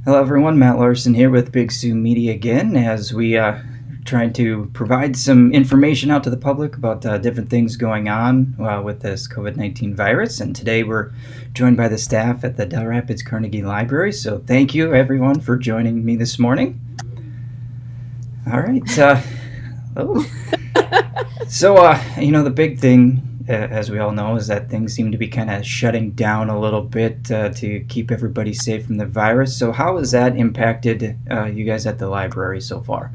Hello, everyone. Matt Larson here with Big Sioux Media again as we trying to provide some information out to the public about different things going on with this COVID-19 virus. And today we're joined by the staff at the Dell Rapids Carnagie Library. So thank you, everyone, for joining me this morning. All right. The big thing, as we all know, is that things seem to be kind of shutting down a little bit to keep everybody safe from the virus. So how has that impacted you guys at the library so far?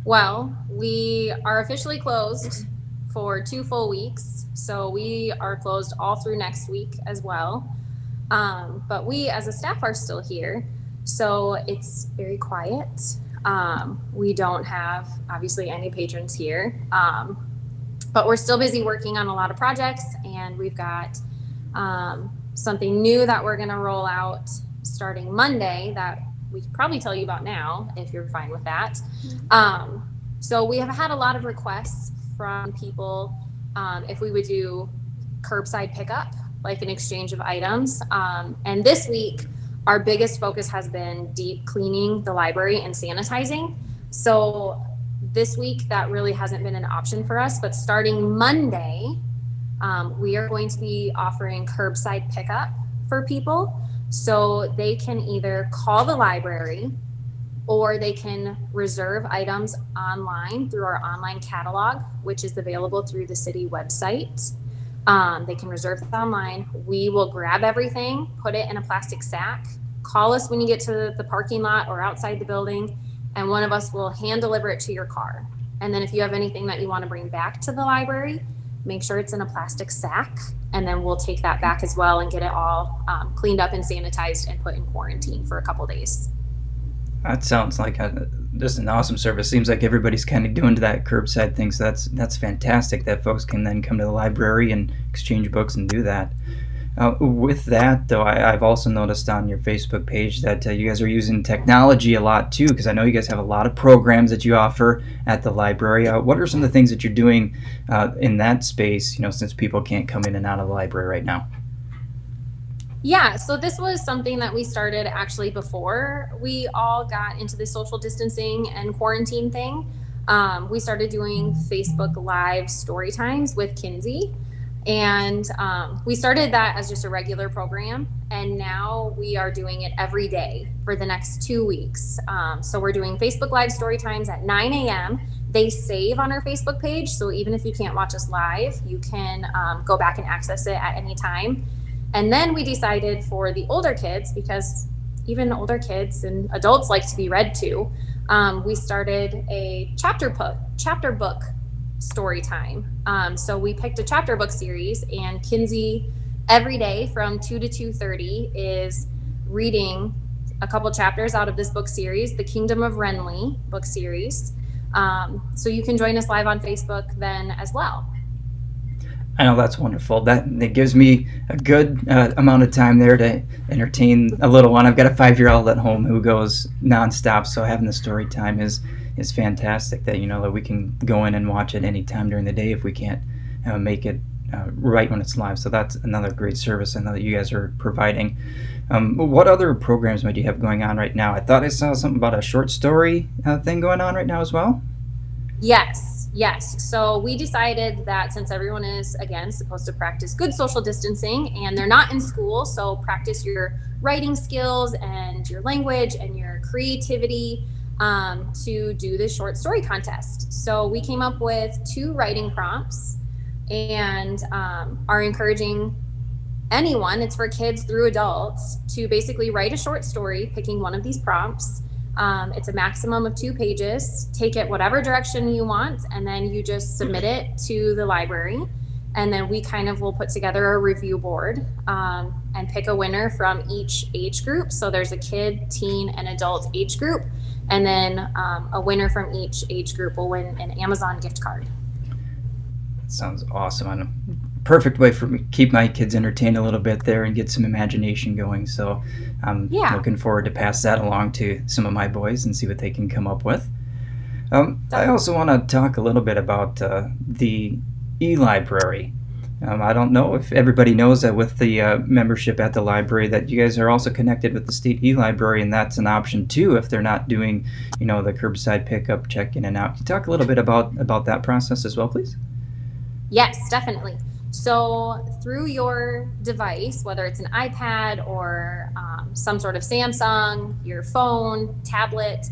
Well, we are officially closed for 2 full weeks. So we are closed all through next week as well. But we as a staff are still here. So it's very quiet. We don't have obviously any patrons here. But we're still busy working on a lot of projects, and we've got something new that we're going to roll out starting Monday that we could probably tell you about now if you're fine with that. So we have had a lot of requests from people if we would do curbside pickup, like an exchange of items. And this week, our biggest focus has been deep cleaning the library and sanitizing. So this week, that really hasn't been an option for us, but starting Monday, we are going to be offering curbside pickup for people. So they can either call the library or they can reserve items online through our online catalog, which is available through the city website. They can reserve it online. We will grab everything, put it in a plastic sack, call us when you get to the parking lot or outside the building, and one of us will hand deliver it to your car. And then if you have anything that you want to bring back to the library, make sure it's in a plastic sack, and then we'll take that back as well and get it all cleaned up and sanitized and put in quarantine for a couple days. That sounds like just an awesome service. Seems like everybody's kind of doing that curbside thing, so that's fantastic that folks can then come to the library and exchange books and do that. With that, though, I've also noticed on your Facebook page that you guys are using technology a lot, too, because I know you guys have a lot of programs that you offer at the library. What are some of the things that you're doing in that space, since people can't come in and out of the library right now? Yeah, so this was something that we started actually before we all got into the social distancing and quarantine thing. We started doing Facebook Live Storytimes with Kinsey. And we started that as just a regular program, and now we are doing it every day for the next 2 weeks. So we're doing Facebook Live Storytimes at 9 a.m. They save on our Facebook page, so even if you can't watch us live, you can go back and access it at any time. And then we decided for the older kids, because even older kids and adults like to be read to, we started a chapter book story time. So we picked a chapter book series, and Kinsey every day from 2 to 2:30 is reading a couple chapters out of this book series, the Kingdom of Renly book series. So you can join us live on Facebook then as well. I know, that's wonderful. That gives me a good amount of time there to entertain a little one. I've got a 5-year-old at home who goes nonstop, so having the story time is fantastic. That that we can go in and watch it any time during the day if we can't make it right when it's live. So that's another great service I know that you guys are providing. What other programs might you have going on right now? I thought I saw something about a short story thing going on right now as well. Yes. So we decided that since everyone is, again, supposed to practice good social distancing and they're not in school, so practice your writing skills and your language and your creativity to do this short story contest. So we came up with 2 writing prompts and are encouraging anyone, it's for kids through adults, to basically write a short story picking one of these prompts. It's a maximum of 2 pages. Take it whatever direction you want, and then you just submit it to the library. And then we kind of will put together a review board and pick a winner from each age group. So there's a kid, teen, and adult age group. And then a winner from each age group will win an Amazon gift card. That sounds awesome. And a perfect way for me to keep my kids entertained a little bit there and get some imagination going. So I'm looking forward to pass that along to some of my boys and see what they can come up with. I also want to talk a little bit about the ELibrary. I don't know if everybody knows that with the membership at the library that you guys are also connected with the state e-library, and that's an option too if they're not doing, the curbside pickup, check in and out. Can you talk a little bit about that process as well, please? Yes, definitely. So through your device, whether it's an iPad or some sort of Samsung, your phone, tablet,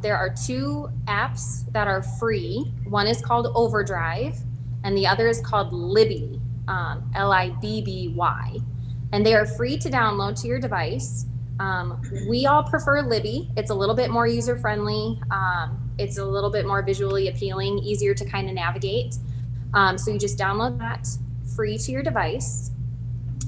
there are two apps that are free. One is called Overdrive, and the other is called Libby, Libby. And they are free to download to your device. We all prefer Libby. It's a little bit more user friendly. It's a little bit more visually appealing, easier to kind of navigate. So you just download that free to your device.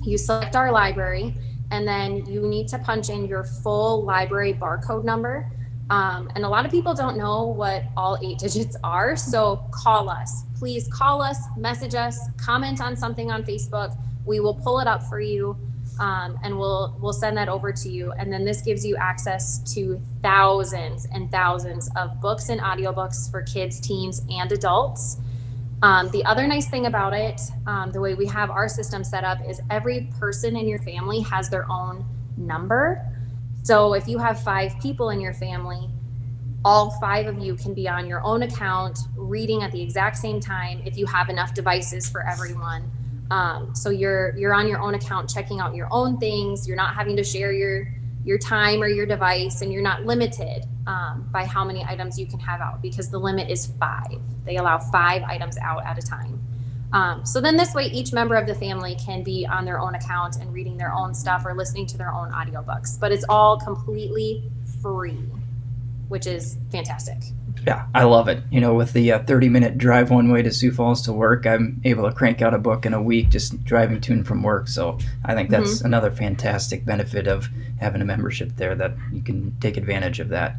You select our library, and then you need to punch in your full library barcode number. And a lot of people don't know what all 8 digits are. So call us, please call us, message us, comment on something on Facebook. We will pull it up for you. And we'll send that over to you. And then this gives you access to thousands and thousands of books and audiobooks for kids, teens, and adults. The other nice thing about it, the way we have our system set up, is every person in your family has their own number. So if you have 5 people in your family, all 5 of you can be on your own account reading at the exact same time if you have enough devices for everyone. So you're on your own account checking out your own things. You're not having to share your time or your device, and you're not limited by how many items you can have out, because the limit is 5. They allow 5 items out at a time. So then this way, each member of the family can be on their own account and reading their own stuff or listening to their own audiobooks, but it's all completely free, which is fantastic. Yeah, I love it. With the 30-minute drive one way to Sioux Falls to work, I'm able to crank out a book in a week just driving to and from work. So I think that's another fantastic benefit of having a membership there, that you can take advantage of that.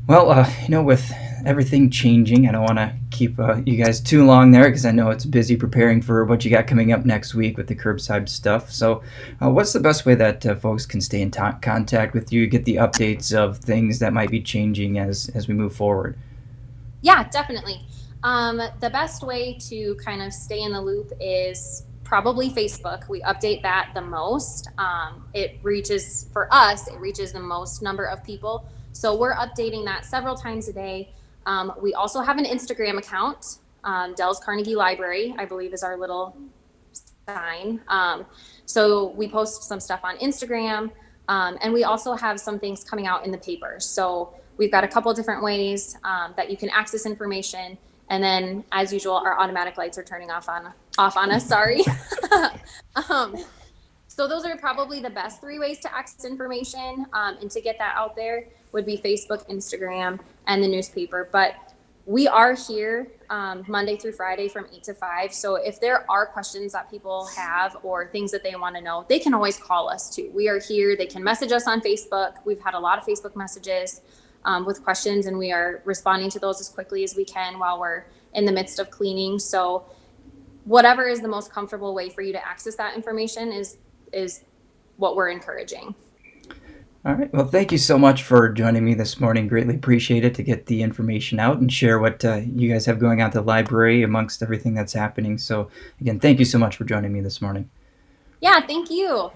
Well, with everything changing, I don't want to keep you guys too long there, because I know it's busy preparing for what you got coming up next week with the curbside stuff. So what's the best way that folks can stay in contact with you, get the updates of things that might be changing as we move forward? Yeah, definitely. The best way to kind of stay in the loop is probably Facebook. We update that the most. It reaches the most number of people. So we're updating that several times a day. We also have an Instagram account. Dell's Carnegie Library, I believe, is our little sign. So we post some stuff on Instagram, and we also have some things coming out in the paper. So we've got a couple different ways that you can access information. And then, as usual, our automatic lights are turning off on us. Sorry. So those are probably the best 3 ways to access information and to get that out there, would be Facebook, Instagram, and the newspaper. But we are here Monday through Friday from 8 to 5. So if there are questions that people have or things that they want to know, they can always call us too. We are here. They can message us on Facebook. We've had a lot of Facebook messages with questions, and we are responding to those as quickly as we can while we're in the midst of cleaning. So whatever is the most comfortable way for you to access that information is what we're encouraging. All right. Well, thank you so much for joining me this morning. Greatly appreciate it, to get the information out and share what you guys have going on at the library amongst everything that's happening. So again, thank you so much for joining me this morning. Yeah, thank you.